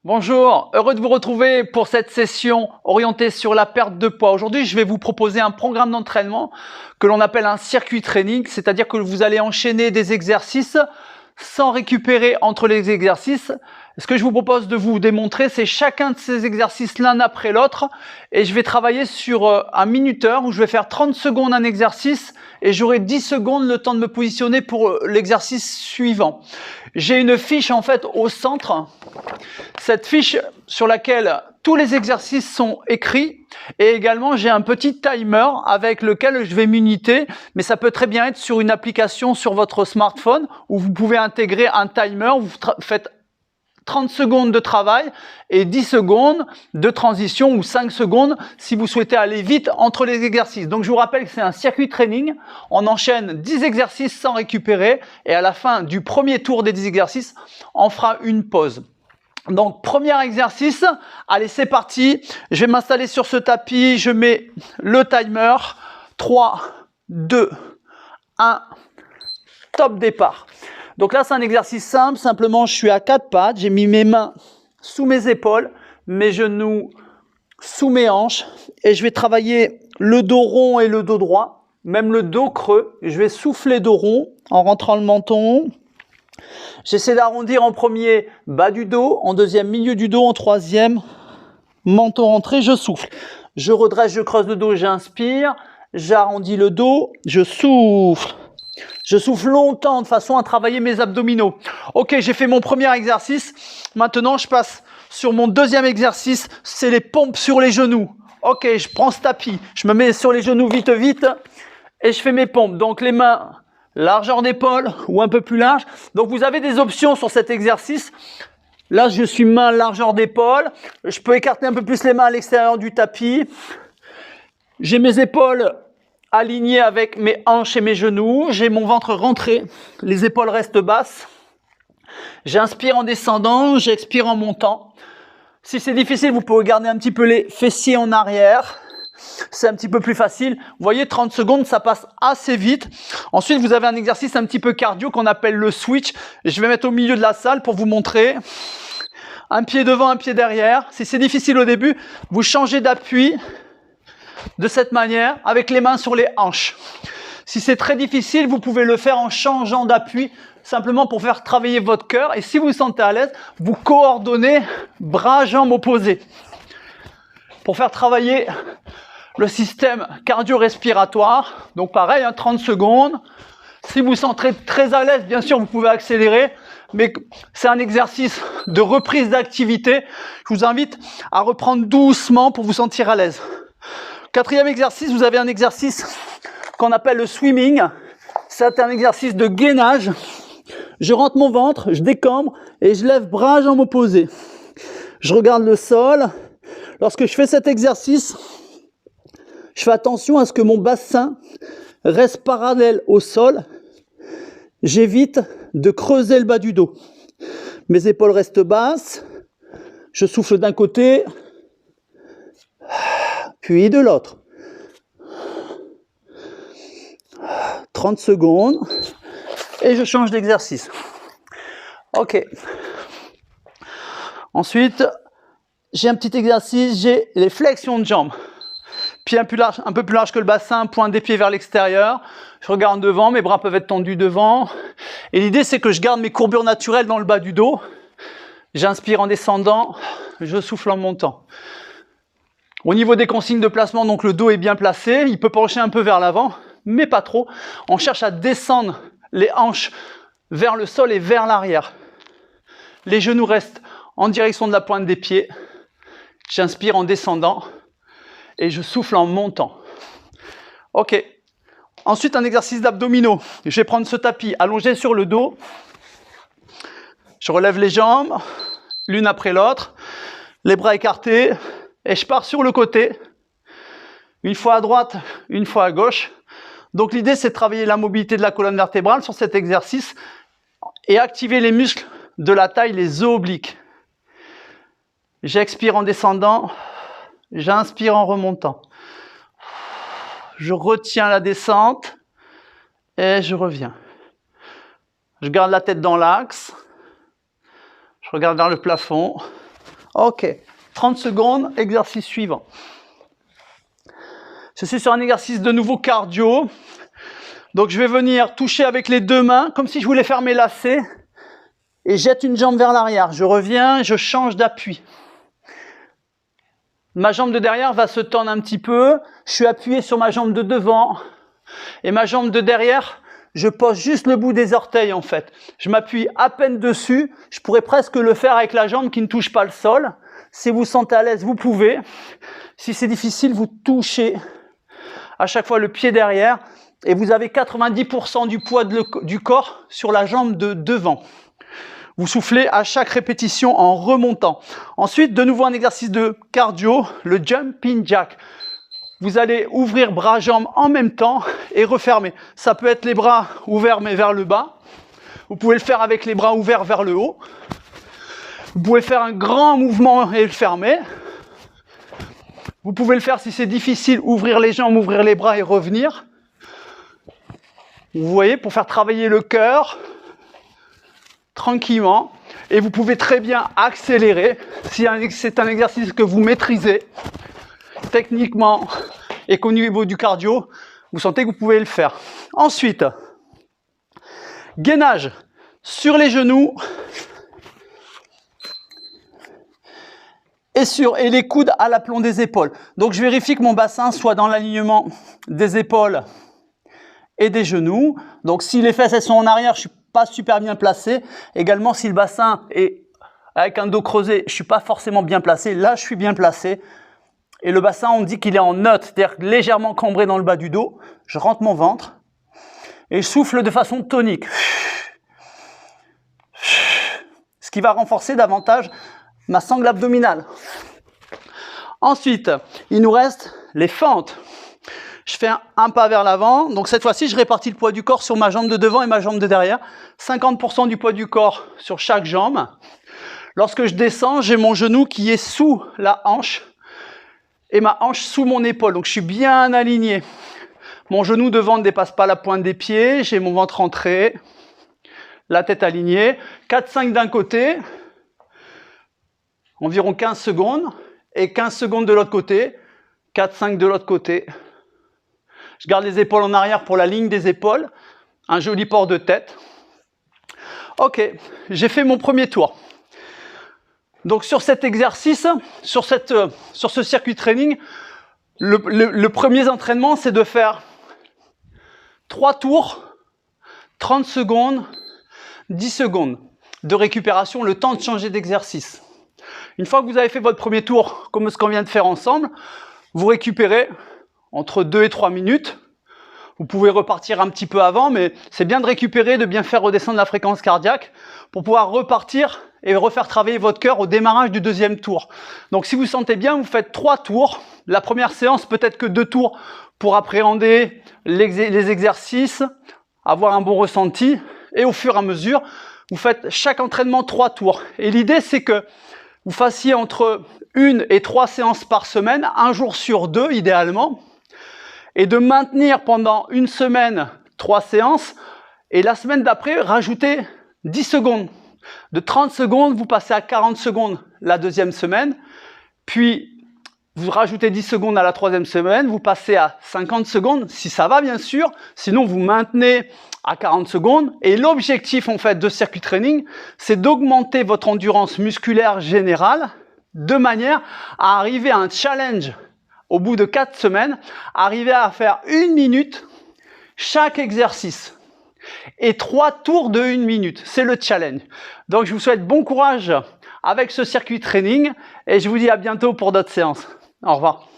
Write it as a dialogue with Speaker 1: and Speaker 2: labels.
Speaker 1: Bonjour, heureux de vous retrouver pour cette session orientée sur la perte de poids. Aujourd'hui, je vais vous proposer un programme d'entraînement que l'on appelle un circuit training, c'est-à-dire que vous allez enchaîner des exercices sans récupérer entre les exercices. Ce que je vous propose de vous démontrer, c'est chacun de ces exercices l'un après l'autre et je vais travailler sur un minuteur où je vais faire 30 secondes un exercice et j'aurai 10 secondes le temps de me positionner pour l'exercice suivant. J'ai une fiche en fait au centre, cette fiche sur laquelle tous les exercices sont écrits et également j'ai un petit timer avec lequel je vais m'uniter, mais ça peut très bien être sur une application sur votre smartphone où vous pouvez intégrer un timer, vous faites 30 secondes de travail et 10 secondes de transition ou 5 secondes si vous souhaitez aller vite entre les exercices. Donc je vous rappelle que c'est un circuit training, on enchaîne 10 exercices sans récupérer et à la fin du premier tour des 10 exercices, on fera une pause. Donc premier exercice, allez c'est parti, je vais m'installer sur ce tapis, je mets le timer, 3, 2, 1, top départ. Donc là, c'est un exercice simple, simplement je suis à 4 pattes, j'ai mis mes mains sous mes épaules, mes genoux sous mes hanches et je vais travailler le dos rond et le dos droit, même le dos creux. Je vais souffler dos rond en rentrant le menton. J'essaie d'arrondir en premier bas du dos, en deuxième milieu du dos, en troisième menton rentré, je souffle. Je redresse, je creuse le dos, j'inspire, j'arrondis le dos, je souffle. Je souffle longtemps de façon à travailler mes abdominaux. Ok, j'ai fait mon premier exercice. Maintenant, je passe sur mon deuxième exercice. C'est les pompes sur les genoux. Ok, je prends ce tapis. Je me mets sur les genoux vite et je fais mes pompes. Donc, les mains, largeur d'épaule ou un peu plus large. Donc, vous avez des options sur cet exercice. Là, je suis main, largeur d'épaule. Je peux écarter un peu plus les mains à l'extérieur du tapis. J'ai mes épaules aligné avec mes hanches et mes genoux, j'ai mon ventre rentré, les épaules restent basses. J'inspire en descendant, j'expire en montant. Si c'est difficile, vous pouvez garder un petit peu les fessiers en arrière. C'est un petit peu plus facile. Vous voyez, 30 secondes, ça passe assez vite. Ensuite, vous avez un exercice un petit peu cardio qu'on appelle le switch. Je vais mettre au milieu de la salle pour vous montrer. Un pied devant, un pied derrière. Si c'est difficile au début, vous changez d'appui de cette manière, avec les mains sur les hanches. Si c'est très difficile, vous pouvez le faire en changeant d'appui, simplement pour faire travailler votre cœur. Et si vous vous sentez à l'aise, vous coordonnez bras, jambes opposés. Pour faire travailler le système cardio-respiratoire. Donc pareil, 30 secondes. Si vous vous sentez très à l'aise, bien sûr, vous pouvez accélérer. Mais c'est un exercice de reprise d'activité. Je vous invite à reprendre doucement pour vous sentir à l'aise. Quatrième exercice, vous avez un exercice qu'on appelle le swimming. C'est un exercice de gainage. Je rentre mon ventre, je décambre et je lève bras, jambes opposés. Je regarde le sol. Lorsque je fais cet exercice, je fais attention à ce que mon bassin reste parallèle au sol. J'évite de creuser le bas du dos. Mes épaules restent basses. Je souffle d'un côté, puis de l'autre. 30 secondes et je change d'exercice. Ok. Ensuite, j'ai un petit exercice, j'ai les flexions de jambes. Pied un peu plus large que le bassin, pointe des pieds vers l'extérieur. Je regarde devant, mes bras peuvent être tendus devant. Et l'idée, c'est que je garde mes courbures naturelles dans le bas du dos. J'inspire en descendant, je souffle en montant. Au niveau des consignes de placement, donc le dos est bien placé, il peut pencher un peu vers l'avant, mais pas trop. On cherche à descendre les hanches vers le sol et vers l'arrière. Les genoux restent en direction de la pointe des pieds. J'inspire en descendant et je souffle en montant. Ok. Ensuite, un exercice d'abdominaux. Je vais prendre ce tapis allongé sur le dos. Je relève les jambes, l'une après l'autre, les bras écartés. Et je pars sur le côté, une fois à droite, une fois à gauche. Donc l'idée, c'est de travailler la mobilité de la colonne vertébrale sur cet exercice et activer les muscles de la taille, les os obliques. J'expire en descendant, j'inspire en remontant. Je retiens la descente et je reviens. Je garde la tête dans l'axe, je regarde vers le plafond. Ok, 30 secondes, exercice suivant. Je suis sur un exercice de nouveau cardio. Donc je vais venir toucher avec les deux mains, comme si je voulais faire mes lacets, et jette une jambe vers l'arrière. Je reviens, je change d'appui. Ma jambe de derrière va se tendre un petit peu, je suis appuyé sur ma jambe de devant, et ma jambe de derrière, je pose juste le bout des orteils en fait. Je m'appuie à peine dessus, je pourrais presque le faire avec la jambe qui ne touche pas le sol. Si vous vous sentez à l'aise, vous pouvez. Si c'est difficile, vous touchez à chaque fois le pied derrière, et vous avez 90% du poids du corps sur la jambe de devant. Vous soufflez à chaque répétition en remontant. Ensuite, de nouveau un exercice de cardio, le jumping jack. Vous allez ouvrir bras-jambes en même temps et refermer. Ça peut être les bras ouverts mais vers le bas. Vous pouvez le faire avec les bras ouverts vers le haut. Vous pouvez faire un grand mouvement et le fermer. Vous pouvez le faire si c'est difficile, ouvrir les jambes, ouvrir les bras et revenir. Vous voyez, pour faire travailler le cœur tranquillement, et vous pouvez très bien accélérer si c'est un exercice que vous maîtrisez techniquement et qu'au niveau du cardio, vous sentez que vous pouvez le faire. Ensuite, gainage sur les genoux et les coudes à l'aplomb des épaules. Donc je vérifie que mon bassin soit dans l'alignement des épaules et des genoux. Donc si les fesses elles sont en arrière, je suis pas super bien placé. Également, si le bassin est avec un dos creusé, je suis pas forcément bien placé. Là, je suis bien placé. Et le bassin, on dit qu'il est en neutre, c'est-à-dire légèrement cambré dans le bas du dos. Je rentre mon ventre et je souffle de façon tonique. Ce qui va renforcer davantage ma sangle abdominale. Ensuite, il nous reste les fentes. Je fais un pas vers l'avant, donc cette fois-ci, je répartis le poids du corps sur ma jambe de devant et ma jambe de derrière. 50% du poids du corps sur chaque jambe. Lorsque je descends, j'ai mon genou qui est sous la hanche et ma hanche sous mon épaule, donc je suis bien aligné. Mon genou devant ne dépasse pas la pointe des pieds, j'ai mon ventre rentré, la tête alignée. 4-5 d'un côté, environ 15 secondes, et 15 secondes de l'autre côté, 4-5 de l'autre côté. Je garde les épaules en arrière pour la ligne des épaules. Un joli port de tête. Ok, j'ai fait mon premier tour. Donc sur cet exercice, sur ce circuit training, le premier entraînement, c'est de faire 3 tours, 30 secondes, 10 secondes de récupération, le temps de changer d'exercice. Une fois que vous avez fait votre premier tour, comme ce qu'on vient de faire ensemble, vous récupérez entre 2 et 3 minutes. Vous pouvez repartir un petit peu avant, mais c'est bien de récupérer, de bien faire redescendre la fréquence cardiaque pour pouvoir repartir et refaire travailler votre cœur au démarrage du deuxième tour. Donc si vous sentez bien, vous faites 3 tours. La première séance, peut-être que 2 tours pour appréhender les exercices, avoir un bon ressenti. Et au fur et à mesure, vous faites chaque entraînement 3 tours. Et l'idée, c'est que vous fassiez entre 1 et 3 séances par semaine, un jour sur 2 idéalement, et de maintenir pendant une semaine 3 séances, et la semaine d'après, rajouter 10 secondes. De 30 secondes, vous passez à 40 secondes la deuxième semaine, puis vous rajoutez 10 secondes à la troisième semaine, vous passez à 50 secondes, si ça va bien sûr, sinon vous maintenez à 40 secondes. Et l'objectif en fait de circuit training, c'est d'augmenter votre endurance musculaire générale de manière à arriver à un challenge au bout de 4 semaines, arriver à faire 1 minute chaque exercice et 3 tours de 1 minute. C'est le challenge. Donc je vous souhaite bon courage avec ce circuit training et je vous dis à bientôt pour d'autres séances. Au revoir.